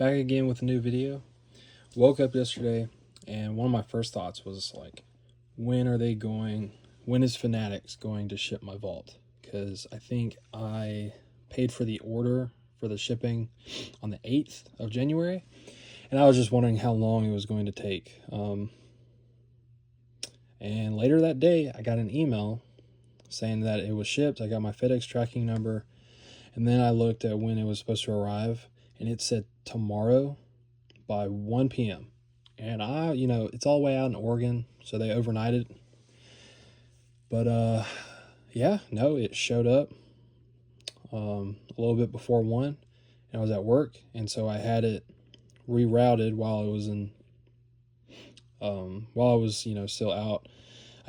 Back again with a new video. Woke up yesterday and one of my first thoughts was like, when is Fanatics going to ship my vault? Because I think I paid for the order for the shipping on the 8th of January, and I was just wondering how long it was going to take. And later that day, I got an email saying that it was shipped. I got my FedEx tracking number, and then I looked at when it was supposed to arrive, and it said tomorrow by 1 p.m. And it's all the way out in Oregon, so they overnighted. But it showed up a little bit before 1, and I was at work, and so I had it rerouted while I was still out.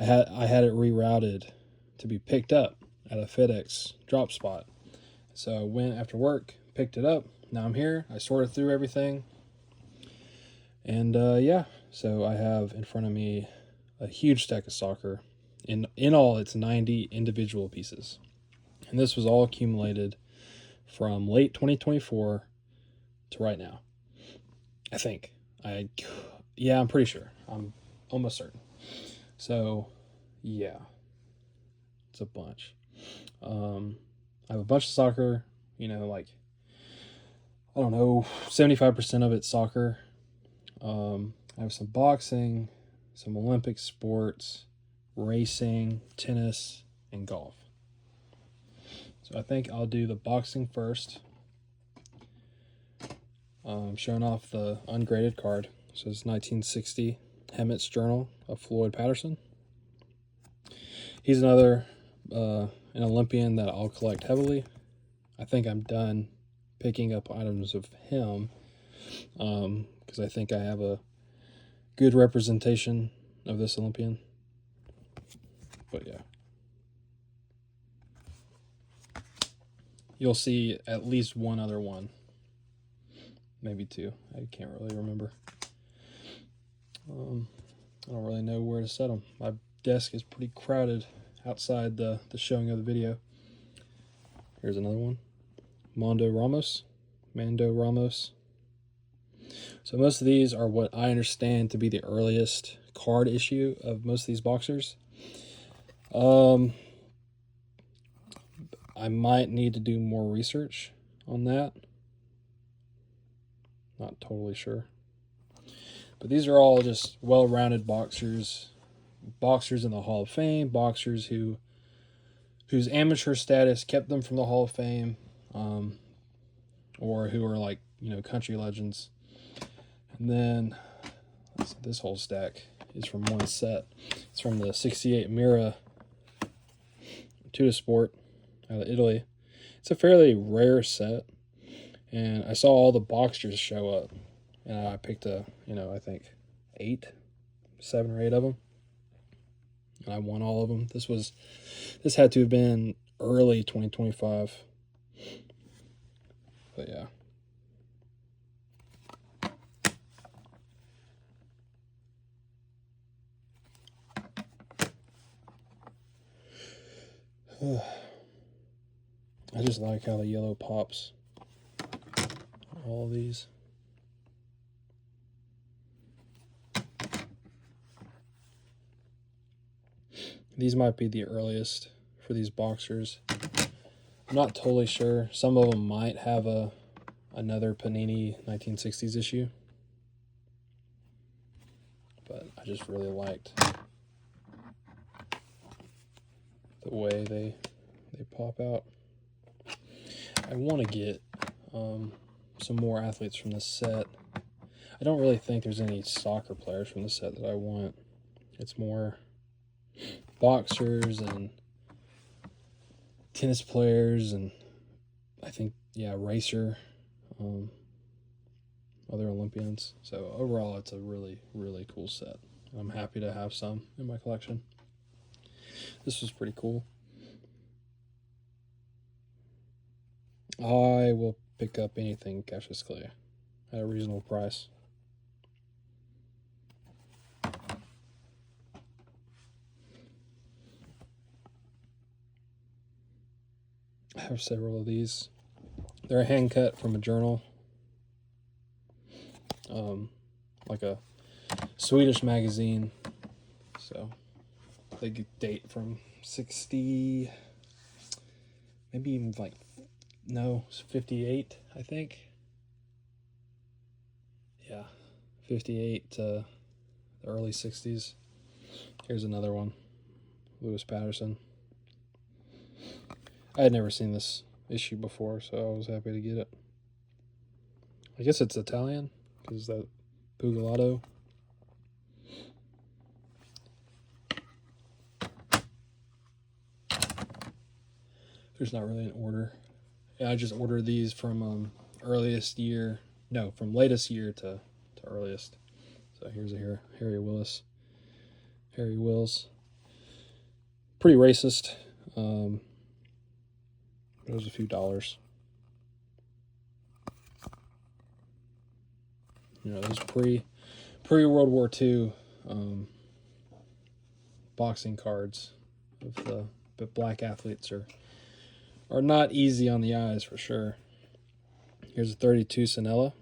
I had it rerouted to be picked up at a FedEx drop spot. So I went after work, picked it up. Now I'm here. I sorted through everything. And so I have in front of me a huge stack of soccer. In all, it's 90 individual pieces. And this was all accumulated from late 2024 to right now. I think. I'm pretty sure. I'm almost certain. So, yeah. It's a bunch. I have a bunch of soccer, 75% of it's soccer. I have some boxing, some Olympic sports, racing, tennis, and golf. So I think I'll do the boxing first. Showing off the ungraded card. So it's 1960 Hemmett's Journal of Floyd Patterson. He's another an Olympian that I'll collect heavily. I think I'm done picking up items of him because I think I have a good representation of this Olympian. But yeah. You'll see at least one other one. Maybe two. I can't really remember. I don't really know where to set them. My desk is pretty crowded outside the showing of the video. Here's another one. Mando Ramos. So most of these are what I understand to be the earliest card issue of most of these boxers. I might need to do more research on that. Not totally sure. But these are all just well-rounded boxers in the Hall of Fame, boxers whose amateur status kept them from the Hall of Fame, or who are country legends. And then this whole stack is from one set. It's from the 68 Mira Sport out of Italy. It's a fairly rare set, and I saw all the boxers show up, and I picked I think 7 or 8 of them, and I won all of them. This had to have been early 2025, but yeah. I just like how the yellow pops. All of these. These might be the earliest for these boxers. I'm not totally sure. Some of them might have another Panini 1960s issue. But I just really liked the way they pop out. I want to get some more athletes from this set. I don't really think there's any soccer players from the set that I want. It's more boxers and tennis players, and I think racer, other Olympians. So overall, it's a really, really cool set. I'm happy to have some in my collection. This was pretty cool. I will pick up anything Cassius Clay at a reasonable price. I have several of these. They're a hand cut from a journal. like a Swedish magazine. So they date from 60, maybe even like, no, 58, I think. Yeah, 58 to the early 60s. Here's another one, Lewis Patterson. I had never seen this issue before, so I was happy to get it. I guess it's Italian, because that Pugilato. There's not really an order. Yeah, I just ordered these from latest year to earliest. So here's a Harry Willis. Harry Wills. Pretty racist. It was a few dollars. You know, those pre World War II boxing cards of the black athletes are not easy on the eyes for sure. Here's a 32 Sanella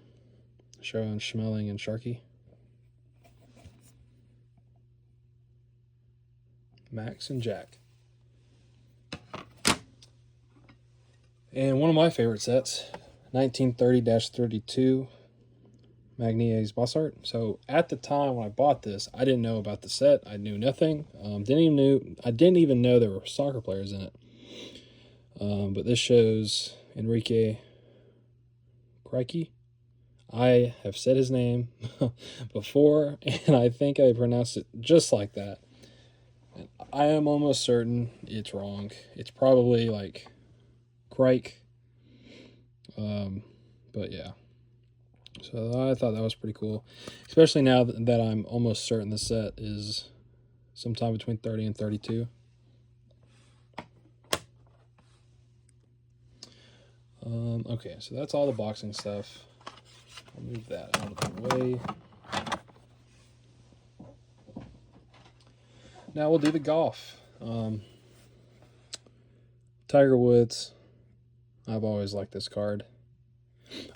showing Schmeling and Sharkey. Max and Jack. And one of my favorite sets, 1930-32 Magnier's Bossart. So at the time when I bought this, I didn't know about the set. I knew nothing. I didn't even know there were soccer players in it. But this shows Enrique Crikey. I have said his name before, and I think I pronounced it just like that. And I am almost certain it's wrong. It's probably like Crike. But yeah. So I thought that was pretty cool. Especially now that I'm almost certain the set is sometime between 30 and 32. Okay, so that's all the boxing stuff. I'll move that out of the way. Now we'll do the golf. Tiger Woods. I've always liked this card.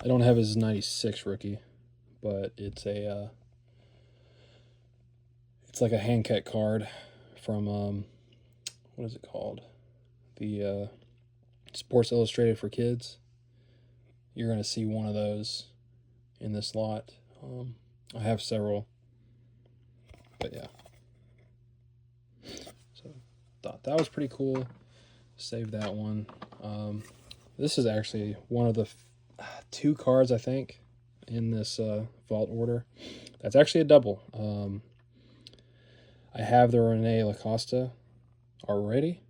I don't have his 96 rookie, but it's like a hand cut card from what is it called? The Sports Illustrated for Kids. You're going to see one of those in this lot. I have several, but yeah. So thought that was pretty cool. Save that one. This is actually one of the two cards, I think, in this vault order. That's actually a double. I have the Rene Lacosta already,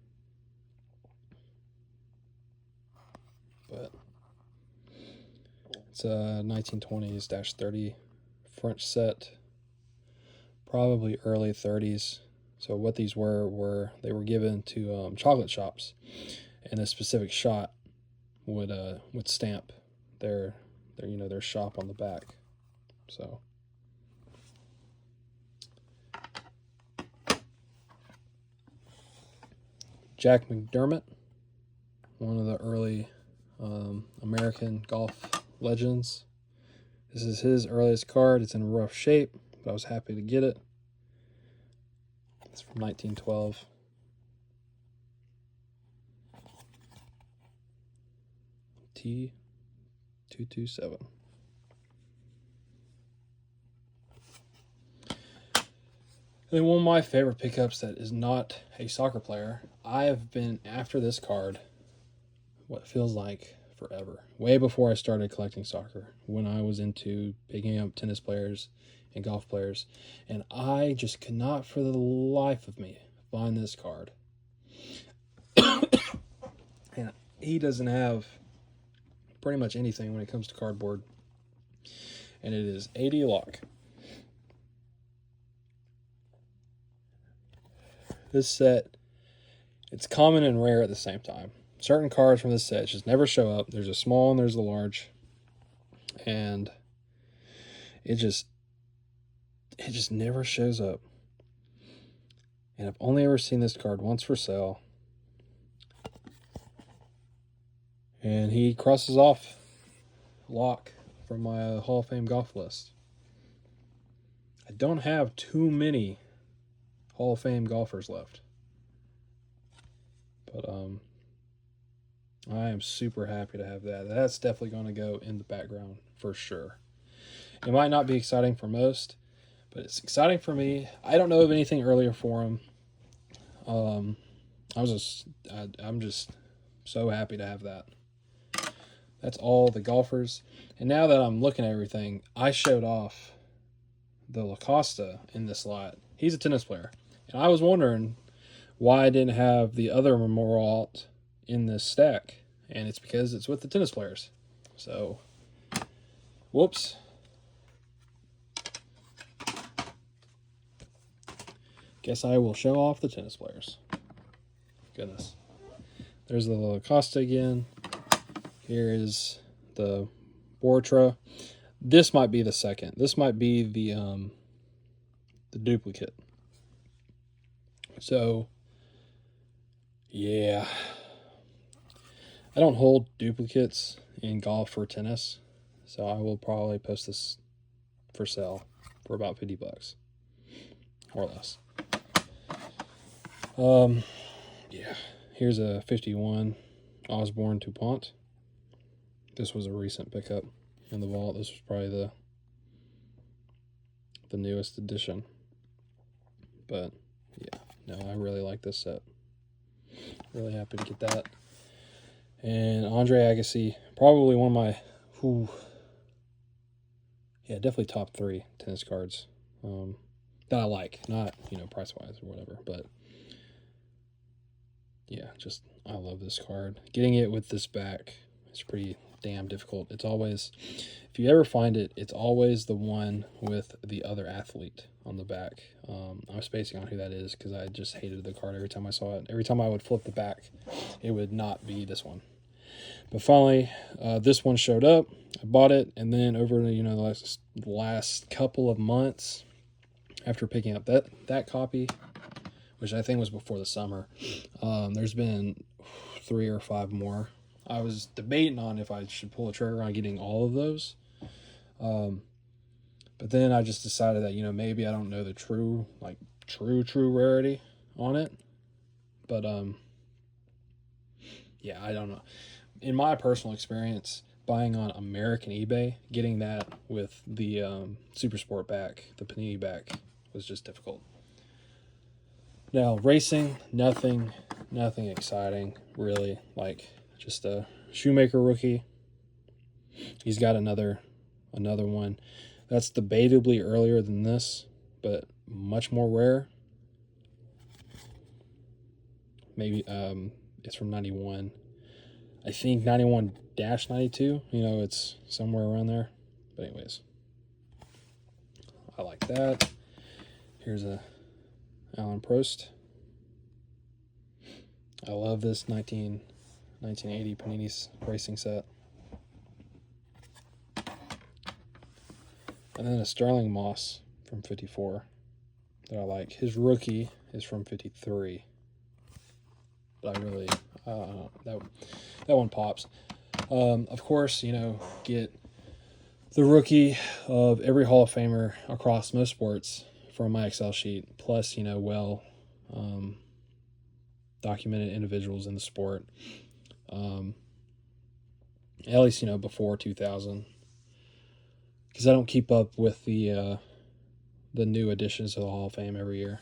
but it's a 1920s-30 French set, probably early 30s. So what these were they were given to chocolate shops, and a specific shot would stamp their shop on the back. So Jack McDermott, one of the early American golf legends. This is his earliest card. It's in rough shape, but I was happy to get it. It's from 1912. T227. And one of my favorite pickups that is not a soccer player. I have been after this card what feels like forever. Way before I started collecting soccer, when I was into picking up tennis players and golf players, and I just could not for the life of me find this card. And he doesn't have pretty much anything when it comes to cardboard, and it is 80 Lock. This set, it's common and rare at the same time. Certain cards from this set just never show up. There's a small and there's a large, and it just never shows up. And I've only ever seen this card once for sale, and he crosses off Lock from my Hall of Fame golf list. I don't have too many Hall of Fame golfers left. But I am super happy to have that. That's definitely going to go in the background for sure. It might not be exciting for most, but it's exciting for me. I don't know of anything earlier for him. I'm just so happy to have that. That's all the golfers. And now that I'm looking at everything, I showed off the Lacosta in this lot. He's a tennis player. And I was wondering why I didn't have the other Memorial Alt in this stack. And it's because it's with the tennis players. So, whoops. Guess I will show off the tennis players. Goodness. There's the Lacosta again. Here is the Bortra. This might be the second. This might be the duplicate. So, yeah. I don't hold duplicates in golf or tennis, so I will probably post this for sale for about $50 or less. Yeah. Here's a 51 Osborne DuPont. This was a recent pickup in the vault. This was probably the newest edition. But yeah, no, I really like this set. Really happy to get that. And Andre Agassi, probably one of my, definitely top 3 tennis cards that I like. Not, price-wise or whatever, but yeah, just I love this card. Getting it with this back is pretty damn difficult. It's always, if you ever find it, it's always the one with the other athlete on the back. I'm spacing on who that is because I just hated the card every time I saw it. Every time I would flip the back, it would not be this one. But finally, this one showed up. I bought it, and then over the last couple of months, after picking up that copy, which I think was before the summer, there's been 3 or 5 more. I was debating on if I should pull a trigger on getting all of those. But then I just decided that, maybe I don't know the true rarity on it. But, yeah, I don't know. In my personal experience, buying on American eBay, getting that with the Super Sport back, the Panini back, was just difficult. Now, racing, nothing exciting, really. Like, just a Shoemaker rookie. He's got another one. That's debatably earlier than this, but much more rare. Maybe it's from 91. I think 91-92. It's somewhere around there. But anyways, I like that. Here's a Alan Prost. I love this 1980 Panini's racing set. And then a Sterling Moss from 54 that I like. His rookie is from 53. But I really, that one pops. Of course, get the rookie of every Hall of Famer across most sports from my Excel sheet, plus, documented individuals in the sport. At least, before 2000. Because I don't keep up with the new additions to the Hall of Fame every year.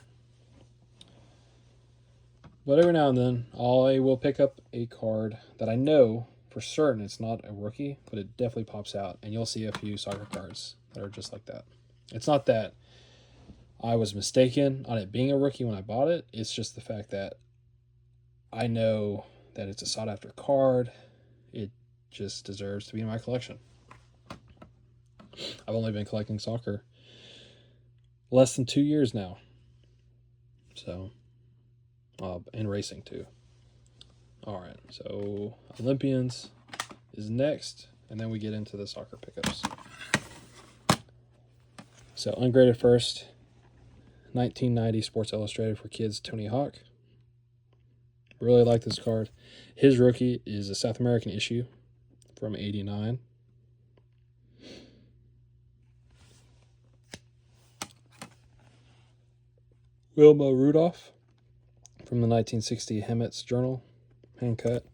But every now and then, I will pick up a card that I know for certain it's not a rookie, but it definitely pops out. And you'll see a few soccer cards that are just like that. It's not that I was mistaken on it being a rookie when I bought it. It's just the fact that I know that it's a sought-after card. It just deserves to be in my collection. I've only been collecting soccer less than 2 years now. So, and racing too. All right, so Olympians is next, and then we get into the soccer pickups. So, ungraded first, 1990 Sports Illustrated for Kids, Tony Hawk. Really like this card. His rookie is a South American issue from 89. Wilma Rudolph from the 1960 Hemmett's Journal, hand cut.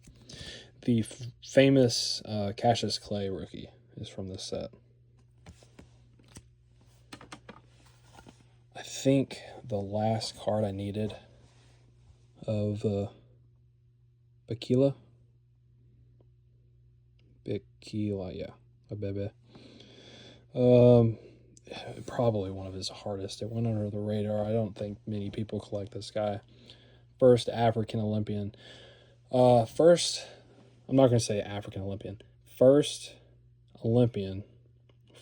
The famous Cassius Clay rookie is from this set. I think the last card I needed of Bikila, yeah, a bebe. Probably one of his hardest. It went under the radar. I don't think many people collect this guy. First African Olympian. I'm not going to say African Olympian. First Olympian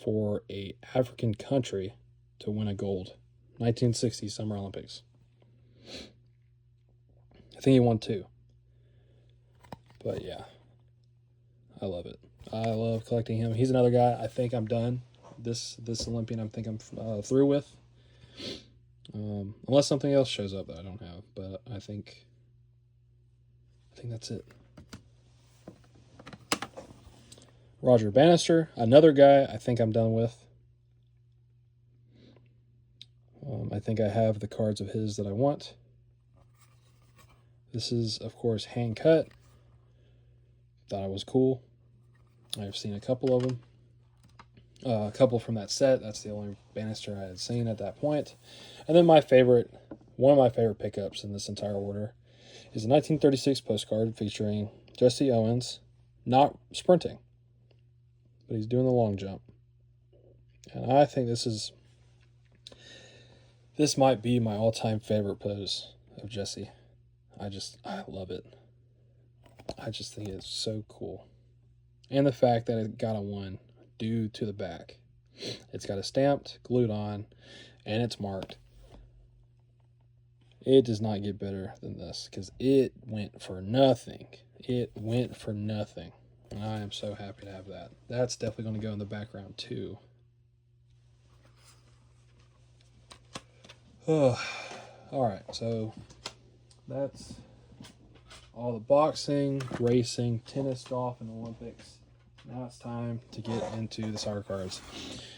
for a African country to win a gold. 1960 Summer Olympics. I think he won 2. But yeah, I love it. I love collecting him. He's another guy. I think I'm done. This Olympian, I'm through with. Unless something else shows up that I don't have, but I think that's it. Roger Bannister, another guy I think I'm done with. I think I have the cards of his that I want. This is, of course, hand cut. Thought it was cool. I've seen a couple of them. A couple from that set. That's the only Bannister I had seen at that point. And then one of my favorite pickups in this entire order is a 1936 postcard featuring Jesse Owens, not sprinting, but he's doing the long jump. And I think this might be my all-time favorite pose of Jesse. I love it. I just think it's so cool. And the fact that it got a 1 due to the back. It's got a stamped, glued on, and it's marked. It does not get better than this because it went for nothing. It went for nothing. And I am so happy to have that. That's definitely going to go in the background too. All right, so that's all the boxing, racing, tennis, golf, and Olympics. Now it's time to get into the soccer cards.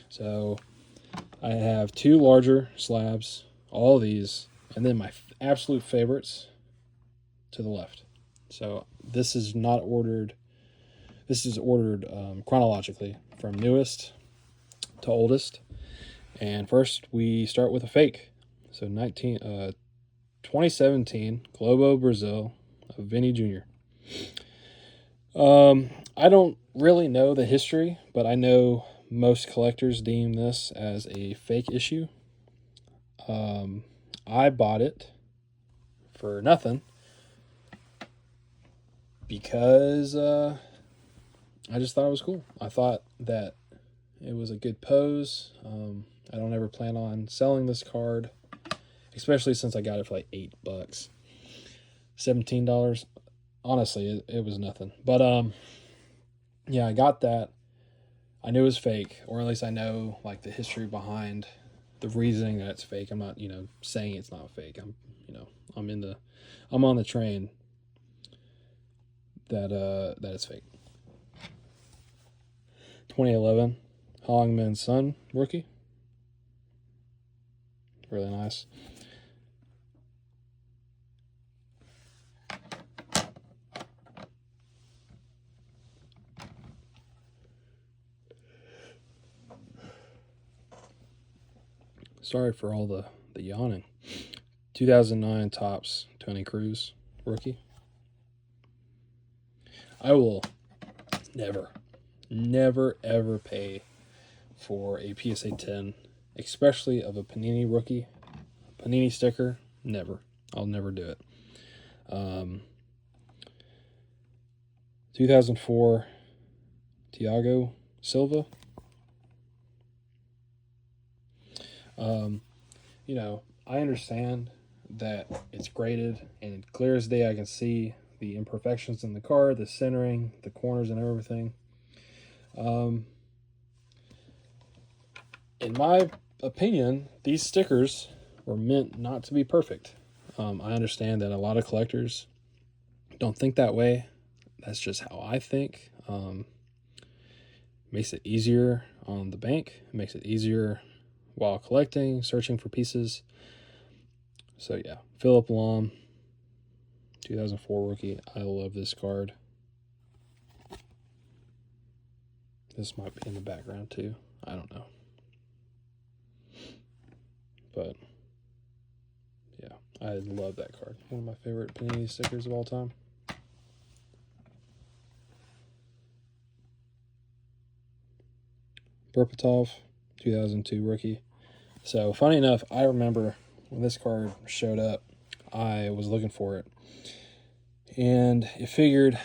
So I have 2 larger slabs, all these, and then my absolute favorites to the left. So this is not ordered. This is ordered chronologically from newest to oldest. And first we start with a fake. So 2017 Globo Brazil of Vinny Jr. I don't really know the history, but I know most collectors deem this as a fake issue. I bought it for nothing because I just thought it was cool. I thought that it was a good pose. I don't ever plan on selling this card, especially since I got it for like $8. $17. Honestly, it was nothing. But yeah, I got that. I knew it was fake, or at least I know like the history behind the reasoning that it's fake. I'm not, saying it's not fake. I'm on the train that it's fake. 2011 Hongmin Son rookie. Really nice. Sorry for all the yawning. 2009 Topps Tony Cruz rookie. I will never ever pay for a PSA 10, especially of a Panini rookie. Panini sticker, never. I'll never do it. 2004 Thiago Silva. I understand that it's graded and clear as day I can see the imperfections in the card, the centering, the corners, and everything. In my opinion, these stickers were meant not to be perfect. I understand that a lot of collectors don't think that way. That's just how I think. Makes it easier on the bank. It makes it easier while collecting, searching for pieces. So yeah, Philip Lahm, 2004 rookie. I love this card. This might be in the background too. I don't know. But yeah, I love that card. One of my favorite Panini stickers of all time. Berbatov, 2002 rookie. So funny enough, I remember when this card showed up, I was looking for it. And it figured,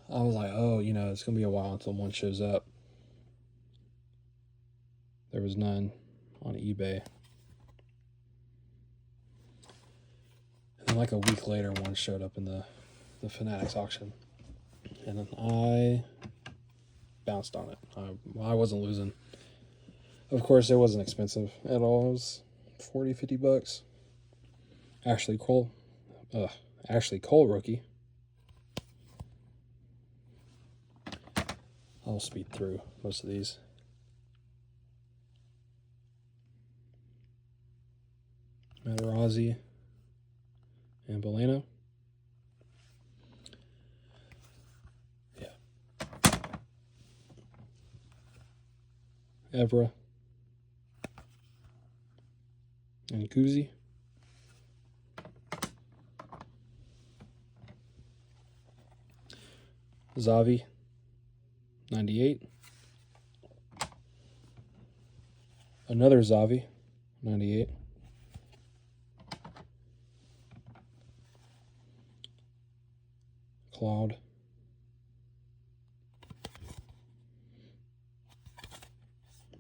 I was like, oh, you know, it's going to be a while until one shows up. There was none on eBay. And like a week later, one showed up in the Fanatics auction. And then I bounced on it. I wasn't losing. Of course, it wasn't expensive at all. It was $40-$50. Ashley Cole rookie. I'll speed through most of these. Materazzi and Boleno. Yeah. Evra and Kuzi. Zavi, 98. Another Zavi, 98. Cloud.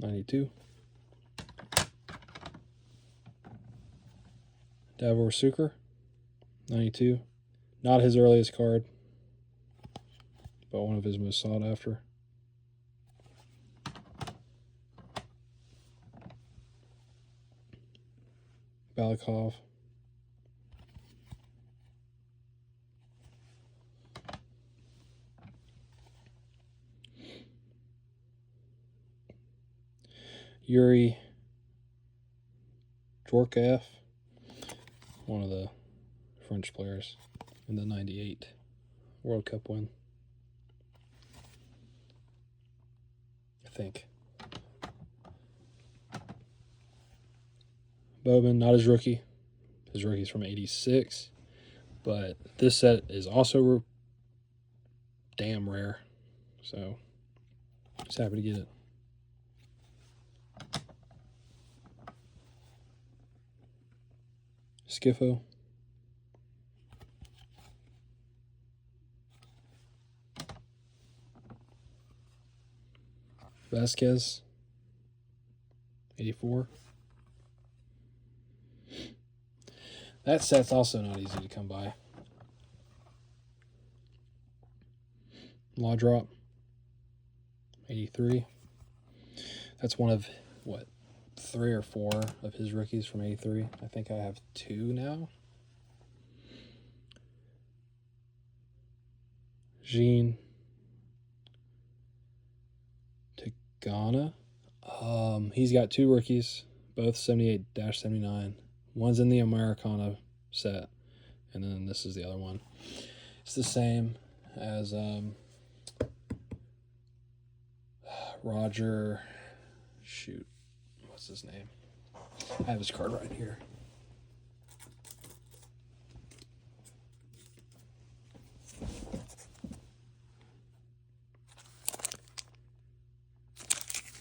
'92. Davor Suker, 92. Not his earliest card, but one of his most sought after. Balikov. Yuri Djorkaeff, one of the French players in the '98 World Cup win. I think. Bowman, not his rookie. His rookie's from '86. But this set is also damn rare. So, just happy to get it. Skiffo. Vasquez. 84. That set's also not easy to come by. Law Drop. 83. That's one of, what, 3 or 4 of his rookies from '83. I think I have 2 now. Jean Tigana. He's got 2 rookies, both 78-79. One's in the Americana set, and then this is the other one. It's the same as Roger. Shoot, what's his name? I have his card right here.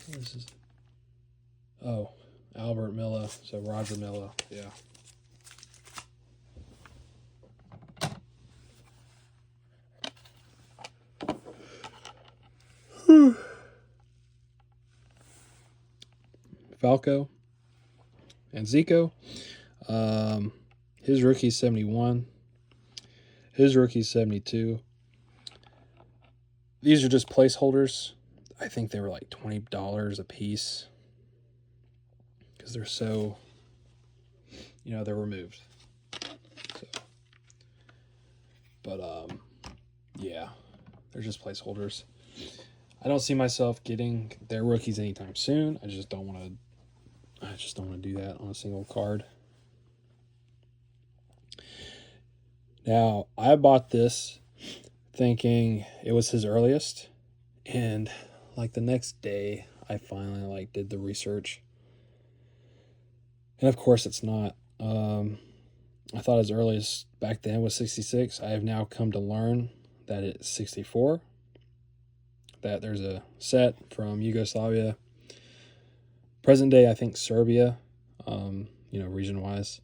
This is Albert Milla. So Roger Milla, yeah. Falco and Zico. His rookie's 71. His rookie's 72. These are just placeholders. I think they were like $20 a piece because they're so, they're removed. So, but yeah, they're just placeholders. I don't see myself getting their rookies anytime soon. I just don't want to do that on a single card. Now, I bought this thinking it was his earliest, and like the next day, I finally like did the research, and of course, it's not. I thought his earliest back then was 66. I have now come to learn that it's 64. That there's a set from Yugoslavia, present day, I think Serbia, region wise.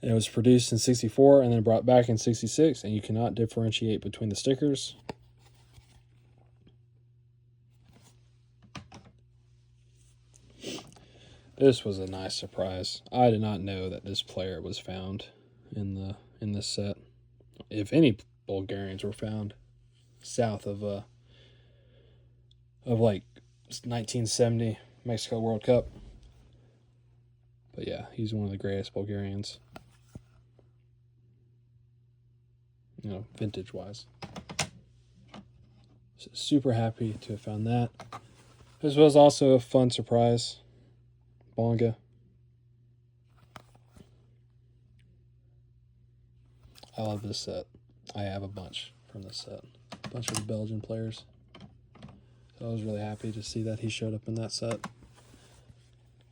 And it was produced in 64 and then brought back in 66, and you cannot differentiate between the stickers. This was a nice surprise. I did not know that this player was found in this set. If any Bulgarians were found south of like 1970 Mexico World Cup. But yeah, he's one of the greatest Bulgarians. Vintage wise. So super happy to have found that. This was also a fun surprise. Bonga. I love this set. I have a bunch from this set. A bunch of the Belgian players. So I was really happy to see that he showed up in that set.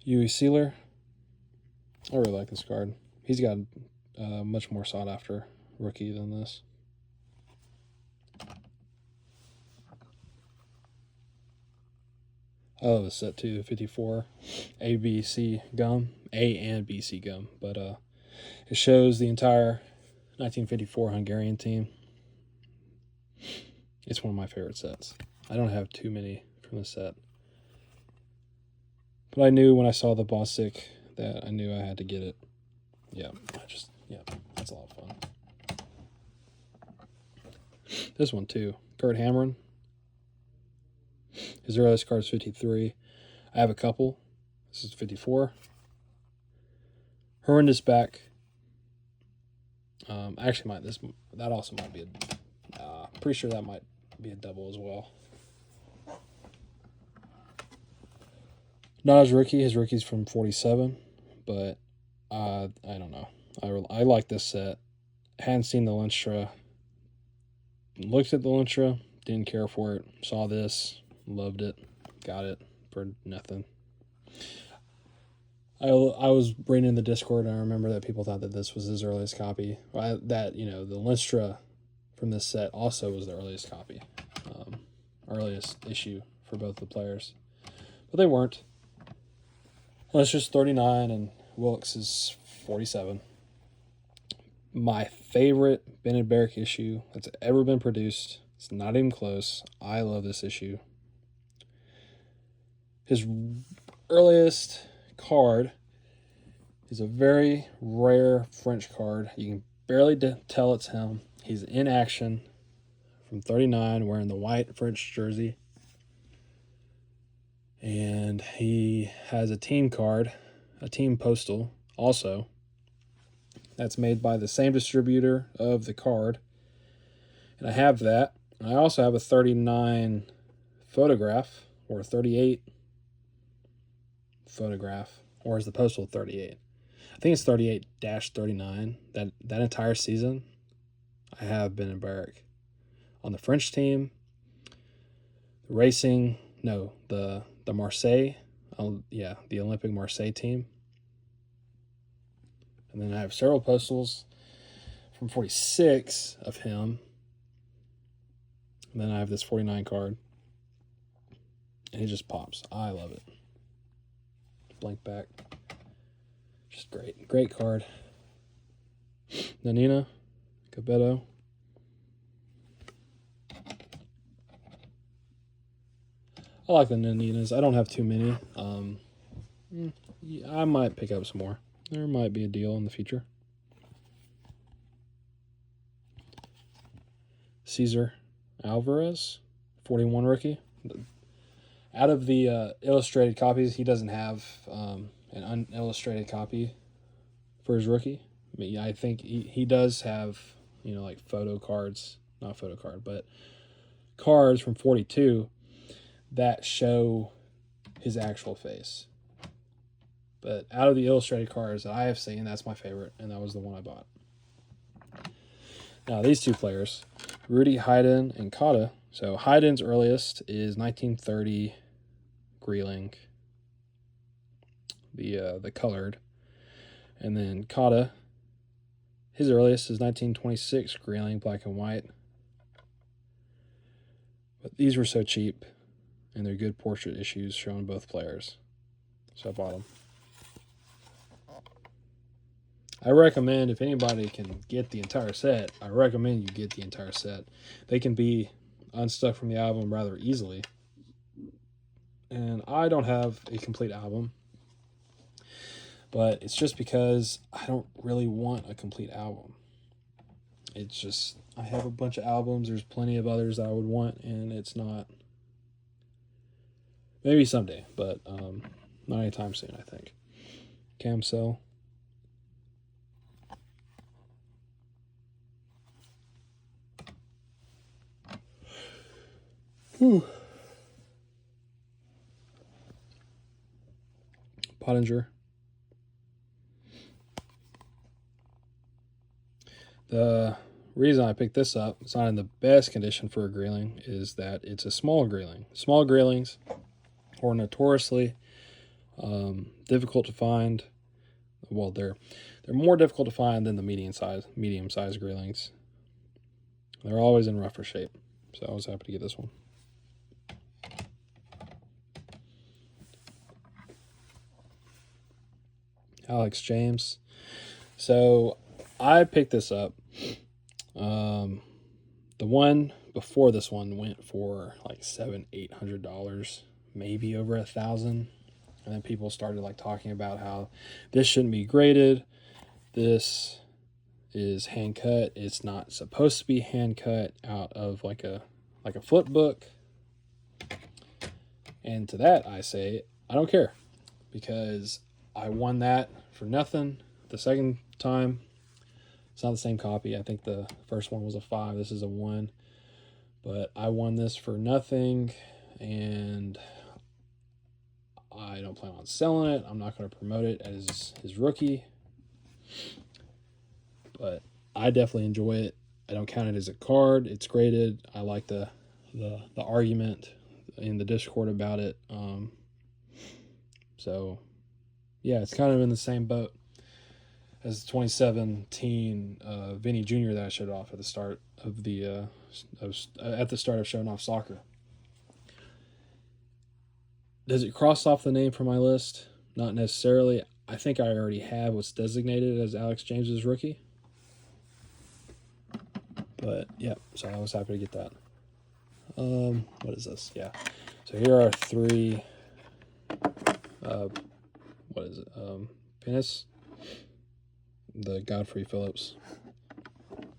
Yui Sealer. I really like this card. He's got a much more sought after rookie than this. I love this set too, 54 ABC gum, A and BC gum, but it shows the entire 1954 Hungarian team. It's one of my favorite sets. I don't have too many from this set, but I knew when I saw the Bostic that I knew I had to get it. That's a lot of fun. This one too, Kurt Hamren. His earliest card is 53. I have a couple. This is 54. Horrendous back. That also might be pretty sure that might be a double as well. Not his rookie. His rookie's from 47, but I don't know. I like this set. Hadn't seen the Lenstra. Looked at the Lenstra, didn't care for it. Saw this, loved it, got it for nothing. I was reading in the Discord, and I remember that people thought that this was his earliest copy. The Lenstra from this set also was the earliest copy, earliest issue for both the players, but they weren't. Lenstra's 39 and Wilkes is 47. My favorite Ben & Barrick issue that's ever been produced. It's not even close. I love this issue. His earliest card is a very rare French card. You can barely tell it's him. He's in action from 39, wearing the white French jersey. And he has a team card, a team postal also. That's made by the same distributor of the card. And I have that. I also have a 39 photograph, or a 38 photograph, or is the postal 38? I think it's 38-39. That entire season, I have Ben & Barrick on the French team, the Marseille, the Olympic Marseille team. And then I have several postals from 46 of him. And then I have this 49 card. And it just pops. I love it. Blank back. Just great. Great card. Nanina. Cabeto. I like the Naninas. I don't have too many. I might pick up some more. There might be a deal in the future. Cesar Alvarez, 41 rookie. Out of the illustrated copies, he doesn't have an unillustrated copy for his rookie. I think he does have, like but cards from 42 that show his actual face. But out of the illustrated cards that I have seen, that's my favorite, and that was the one I bought. Now, these two players, Rudy Hayden and Kata. So, Hayden's earliest is 1930 Greeling, the colored. And then Kata, his earliest is 1926 Greeling, black and white. But these were so cheap, and they're good portrait issues showing both players. So I bought them. I recommend, if anybody can get the entire set, I recommend you get the entire set. They can be unstuck from the album rather easily. And I don't have a complete album, but it's just because I don't really want a complete album. It's just, I have a bunch of albums. There's plenty of others that I would want, and it's not. Maybe someday, but not anytime soon, I think. Camcell. Whew. Pottinger. The reason I picked this up, it's not in the best condition for a Greeling, is that it's a small Greeling. Small Greelings are notoriously difficult to find. Well, they're more difficult to find than the medium-sized Greelings. They're always in rougher shape, so I was happy to get this one. Alex James. So I picked this up. The one before this one went for like $700-800, maybe over $1,000. And then people started like talking about how this shouldn't be graded. This is hand cut. It's not supposed to be hand cut out of like a flip book. And to that I say, I don't care, because I won that for nothing the second time. It's not the same copy. I think the first one was a 5. This is a 1. But I won this for nothing, and I don't plan on selling it. I'm not going to promote it as his rookie. But I definitely enjoy it. I don't count it as a card. It's graded. I like the argument in the Discord about it. So, yeah, it's kind of in the same boat as the 2017 Vinny Jr. that I showed off at the start of showing off soccer. Does it cross off the name from my list? Not necessarily. I think I already have what's designated as Alex James's rookie. But yeah, so I was happy to get that. What is this? Yeah. So here are 3. What is it? Penis. The Godfrey Phillips.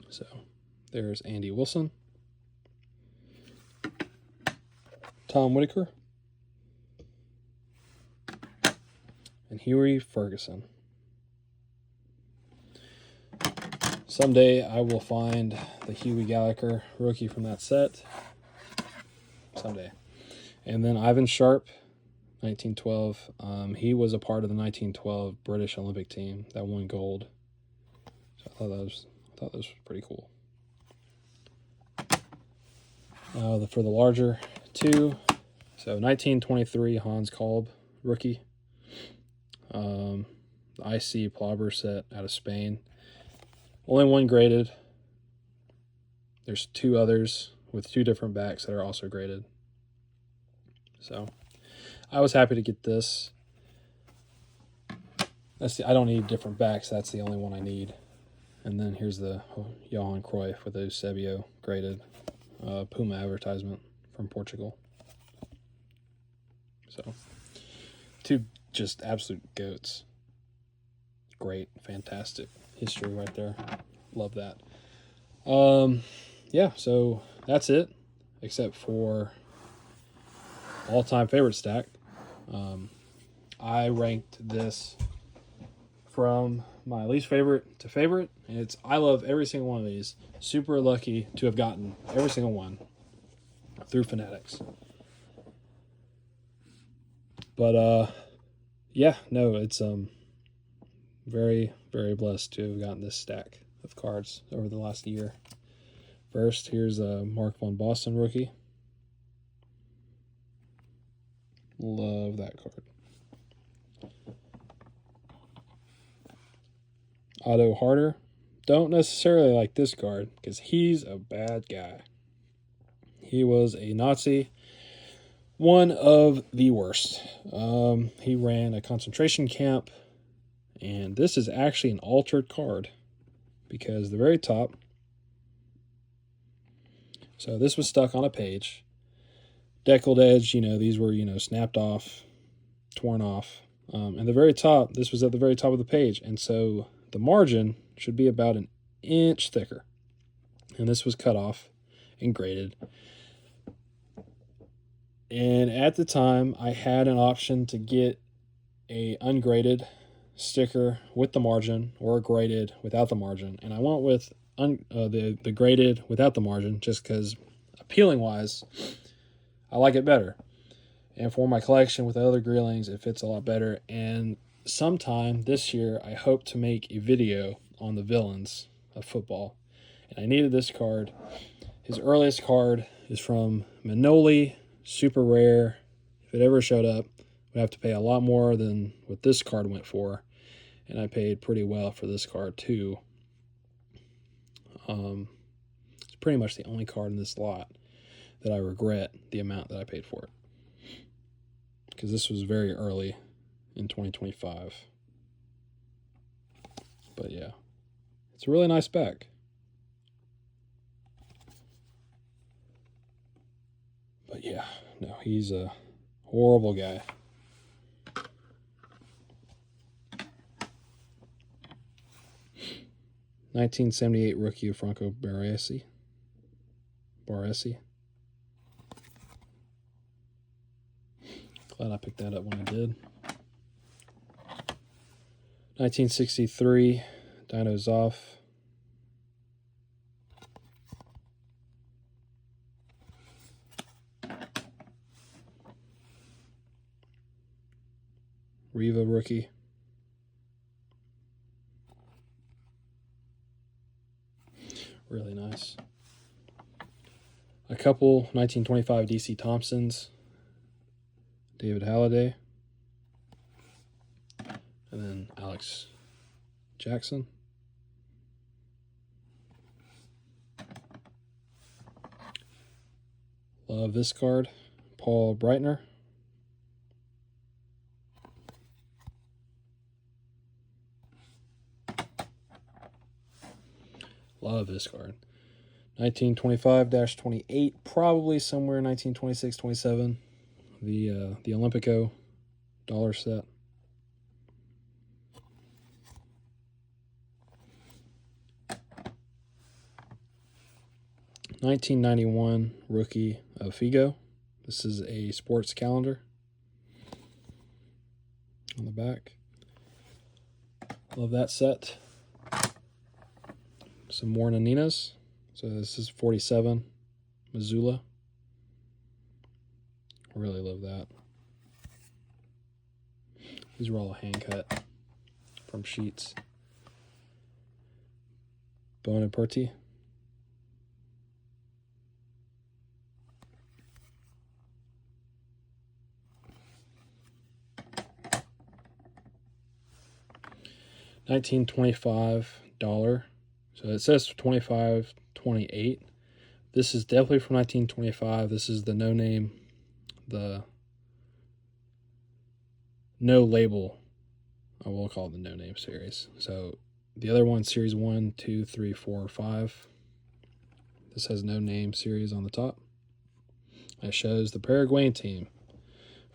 So there's Andy Wilson, Tom Whitaker, and Huey Ferguson. Someday I will find the Huey Gallagher rookie from that set. Someday. And then Ivan Sharp, 1912. He was a part of the 1912 British Olympic team that won gold. So I thought that was pretty cool. For the larger 2, so 1923 Hans Kolb rookie. The IC Plobber set out of Spain. Only one graded. There's 2 others with 2 different backs that are also graded. So I was happy to get this. I don't need different backs. That's the only one I need. And then here's the Johan Cruyff with Eusebio graded Puma advertisement from Portugal. So 2 just absolute goats. Great, fantastic history right there. Love that. Yeah, so that's it, except for all-time favorite stack. I ranked this from my least favorite to favorite. I love every single one of these. Super lucky to have gotten every single one through Fanatics. But yeah, no, it's very, very blessed to have gotten this stack of cards over the last year. First, here's a Mark von Boston rookie. Love that card. Otto Harder. Don't necessarily like this card because he's a bad guy. He was a Nazi, one of the worst. He ran a concentration camp, and this is actually an altered card because the very top. So this was stuck on a page. Deckled edge, these were, snapped off, torn off. And the very top, this was at the very top of the page. And so the margin should be about an inch thicker. And this was cut off and graded. And at the time, I had an option to get a ungraded sticker with the margin or a graded without the margin. And I went with the graded without the margin just because appealing-wise, I like it better. And for my collection with other Greelings, it fits a lot better. And sometime this year, I hope to make a video on the villains of football. And I needed this card. His earliest card is from Manoli, super rare. If it ever showed up, we'd have to pay a lot more than what this card went for. And I paid pretty well for this card too. It's pretty much the only card in this lot that I regret the amount that I paid for it. Because this was very early in 2025. But yeah, it's a really nice back. But yeah, no, he's a horrible guy. (1978) rookie of Franco Baresi. Glad I picked that up when I did. 1963, Dino Zoff. Riva rookie. Really nice. A couple 1925 DC Thompsons. David Halliday. And then Alex Jackson. Love this card. Paul Breitner. Love this card. 1925-28, probably somewhere 1926-27. The Olympico dollar set. (1991) rookie of Figo. This is a sports calendar on the back. Love that set. Some more Naninas. So this is 47, Missoula. Really love that. These were all hand cut from sheets. Bonaparty. $1925. So it says 25-28. This is definitely from 1925. This is the no name, the no label. I will call it the no name series. So the other one, series 1, 2, 3, 4, 5. This has no name series on the top. It shows the Paraguayan team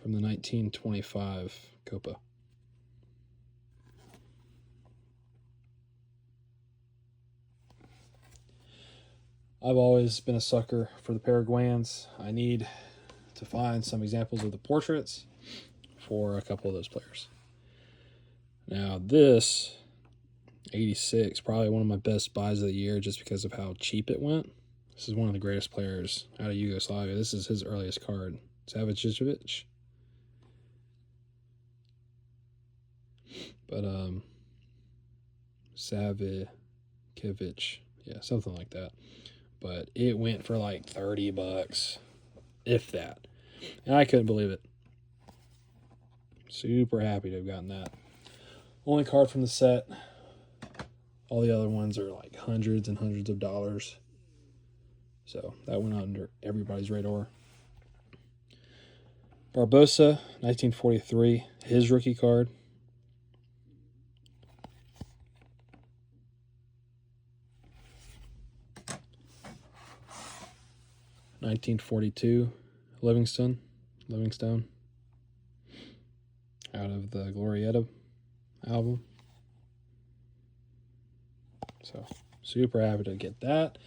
from the 1925 Copa. I've always been a sucker for the Paraguayans. I need to find some examples of the portraits for a couple of those players. Now this 86, probably one of my best buys of the year just because of how cheap it went. This is one of the greatest players out of Yugoslavia. This is his earliest card, Savicevic. But Savicevic, yeah, something like that. But it went for like $30, if that. And I couldn't believe it. Super happy to have gotten that. Only card from the set. All the other ones are like hundreds and hundreds of dollars. So that went under everybody's radar. Barbosa, 1943, his rookie card. (1942) Livingstone, out of the Glorietta album. So super happy to get that.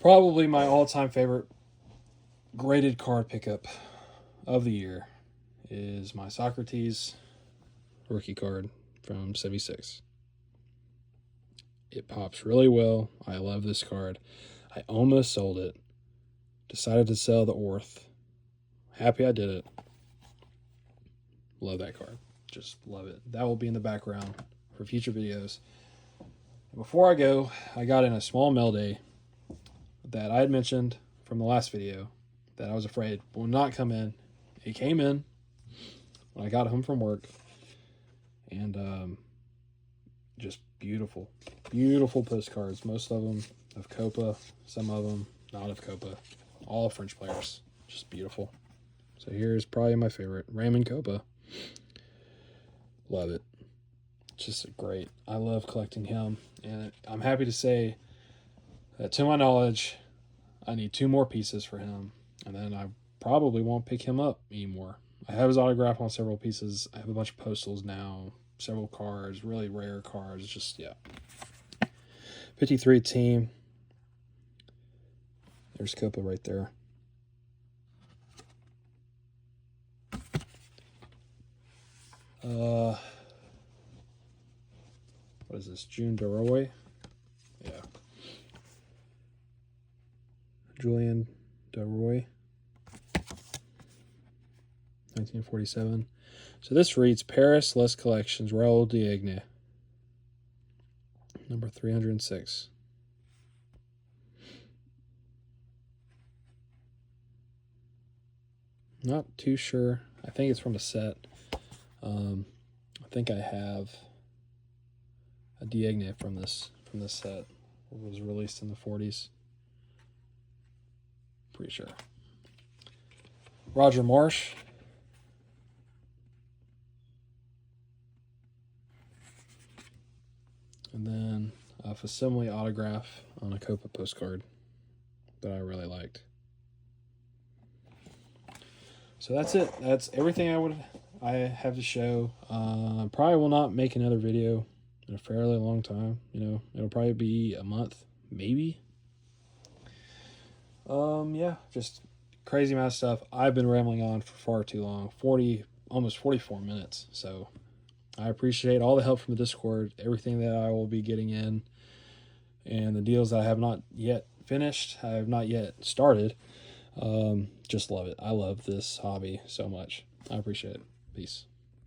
Probably my all-time favorite graded card pickup of the year is my Socrates rookie card from 76. It pops really well. I love this card. I almost sold it. Decided to sell the Orth. Happy I did it. Love that card. Just love it. That will be in the background for future videos. Before I go, I got in a small mail day that I had mentioned from the last video that I was afraid would not come in. It came in when I got home from work. And just beautiful. Beautiful postcards. Most of them of Copa. Some of them not of Copa. All French players. Just beautiful. So here's probably my favorite. Raymond Copa. Love it. Just great. I love collecting him. And I'm happy to say that, to my knowledge, I need 2 more pieces for him. And then I probably won't pick him up anymore. I have his autograph on several pieces. I have a bunch of postals now. Several cards. Really rare cards. Just, yeah. 53 team. There's Copa right there. What is this? June DeRoy? Yeah. Julian DeRoy. 1947. So this reads Paris Les Collections, Raoul Diagne. Number 306. Not too sure. I think it's from a set. I think I have a Diagne from this set. It was released in the 40s. Pretty sure. Roger Marsh. And then a facsimile autograph on a Copa postcard that I really liked. So that's it. That's everything I have to show. Probably will not make another video in a fairly long time. It'll probably be a month, maybe. Yeah, just crazy amount of stuff. I've been rambling on for far too long. Almost 44 minutes. So I appreciate all the help from the Discord, everything that I will be getting in, and the deals that I have not yet finished. I have not yet started. Just love it. I love this hobby so much. I appreciate it. Peace.